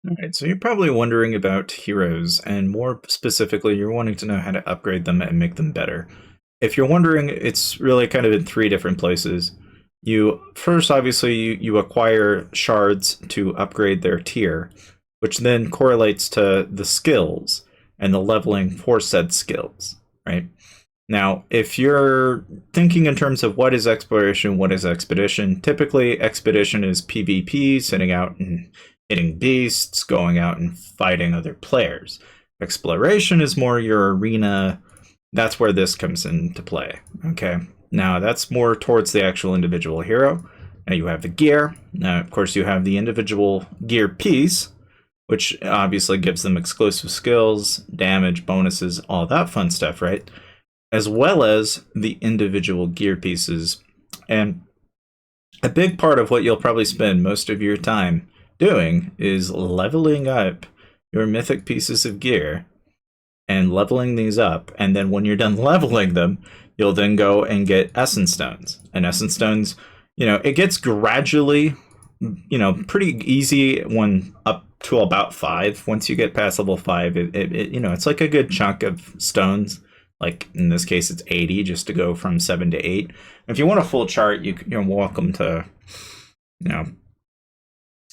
All right, so you're probably wondering about heroes, and more specifically, you're wanting to know how to upgrade them and make them better. If you're wondering, it's really kind of in three different places. You first, obviously, you acquire shards to upgrade their tier, which then correlates to the skills and the leveling for said skills, right? Now, if you're thinking in terms of what is exploration, what is expedition, typically expedition is PvP, sitting out and hitting beasts, going out and fighting other players. Exploration is more your arena. That's where this comes into play. Okay. Now, that's more towards the actual individual hero. Now, you have the gear. Now, of course, you have the individual gear piece, which obviously gives them exclusive skills, damage, bonuses, all that fun stuff, right? As well as the individual gear pieces. And a big part of what you'll probably spend most of your time doing is leveling up your mythic pieces of gear and leveling these up. And then when you're done leveling them, you'll then go and get essence stones. And essence stones, it gets gradually, pretty easy when up to about 5. Once you get past level 5, it's like a good chunk of stones. Like in this case, it's 80 just to go from 7 to 8. If you want a full chart, you're welcome to,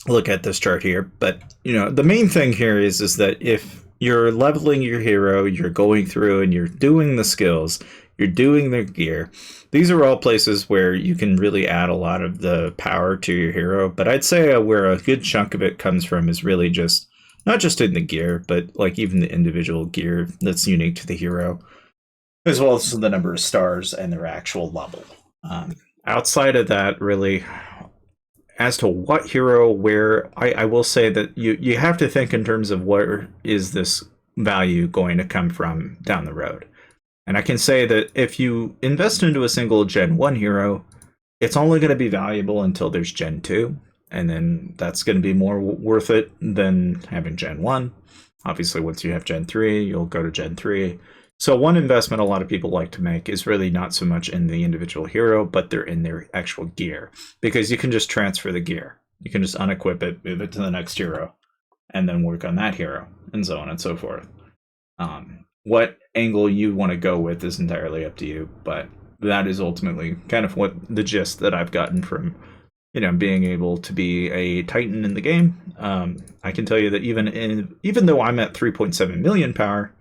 look at this chart here. But the main thing here is that if you're leveling your hero, you're going through and you're doing the skills, you're doing the gear. These are all places where you can really add a lot of the power to your hero. But I'd say where a good chunk of it comes from is really just not just in the gear, but like even the individual gear that's unique to the hero, as well as the number of stars and their actual level. Outside of that, really, as to what hero, where, I will say that you have to think in terms of where is this value going to come from down the road. And I can say that if you invest into a single Gen 1 hero, it's only going to be valuable until there's Gen 2. And then that's going to be more worth it than having Gen 1. Obviously, once you have Gen 3, you'll go to Gen 3. So one investment a lot of people like to make is really not so much in the individual hero, but they're in their actual gear. Because you can just transfer the gear. You can just unequip it, move it to the next hero, and then work on that hero, and so on and so forth. What angle you want to go with is entirely up to you, but that is ultimately kind of what the gist that I've gotten from being able to be a Titan in the game. I can tell you that even though I'm at 3.7 million power,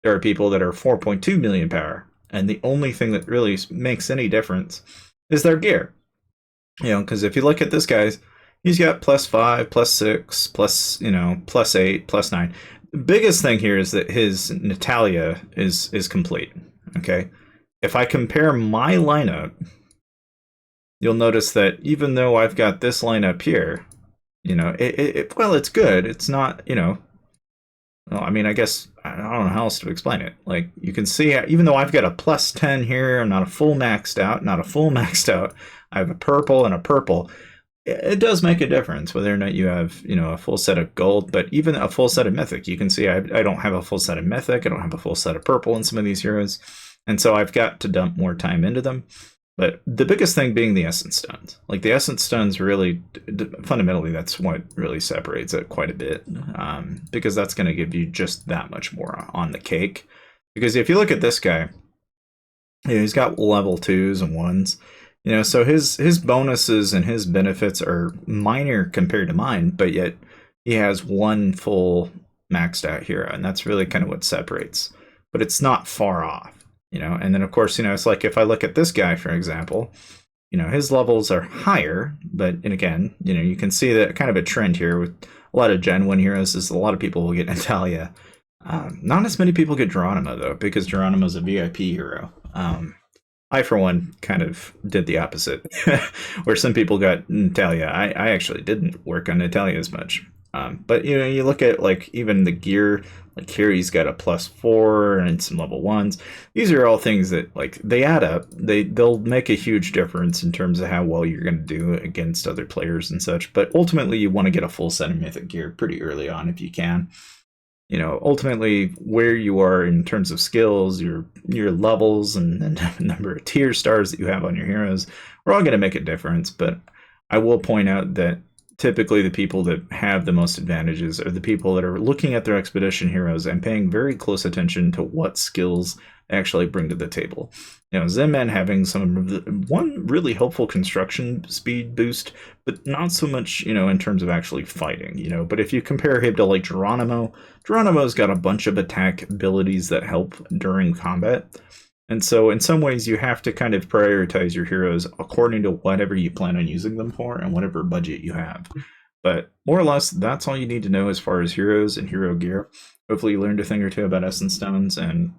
there are people that are 4.2 million power, and the only thing that really makes any difference is their gear. Because if you look at this guy's, he's got +5, +6, +8, +9. The biggest thing here is that his Natalia is complete. Okay, if I compare my lineup, you'll notice that even though I've got this lineup here, it's good. It's not, well, I mean, I guess I don't know how else to explain it. Like, you can see, even though I've got a +10 here, I'm not a full maxed out, I have a purple and a purple. It does make a difference whether or not you have, a full set of gold, but even a full set of mythic. You can see I don't have a full set of mythic, I don't have a full set of purple in some of these heroes, and so I've got to dump more time into them. But the biggest thing being the essence stones. Like, the essence stones really, fundamentally, that's what really separates it quite a bit. Because that's going to give you just that much more on the cake. Because if you look at this guy, he's got level 2s and 1s. So his bonuses and his benefits are minor compared to mine, but yet he has one full maxed out hero. And that's really kind of what separates. But it's not far off. And then of course, it's like if I look at this guy, for example, his levels are higher, but and again, you can see that kind of a trend here with a lot of Gen 1 heroes is a lot of people will get Natalia. Not as many people get Geronimo, though, because Geronimo's a VIP hero. I, for one, kind of did the opposite, where some people got Natalia. I actually didn't work on Natalia as much. But you look at like even the gear, like here he's got a +4 and some level 1s. These are all things that like they add up. They'll make a huge difference in terms of how well you're going to do against other players and such. But ultimately, you want to get a full set of mythic gear pretty early on if you can. Ultimately where you are in terms of skills, your levels, and the number of tier stars that you have on your heroes, are all going to make a difference. But I will point out that typically the people that have the most advantages are the people that are looking at their expedition heroes and paying very close attention to what skills they actually bring to the table. You know, Zen having some of the, one really helpful construction speed boost, but not so much, you know, in terms of actually fighting, you know. But if you compare him to like Geronimo, Geronimo's got a bunch of attack abilities that help during combat. And so, in some ways, you have to kind of prioritize your heroes according to whatever you plan on using them for and whatever budget you have. But more or less, that's all you need to know as far as heroes and hero gear. Hopefully, you learned a thing or two about Essence Stones and,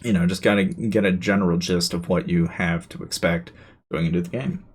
you know, just gotta get a general gist of what you have to expect going into the game.